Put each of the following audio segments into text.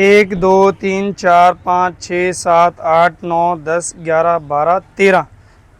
1 2 3 4 5 6 7 8 9 10 11 12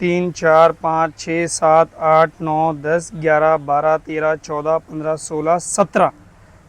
3 4 5 6 7 8 9 10 11 12 13 14 15 16 17.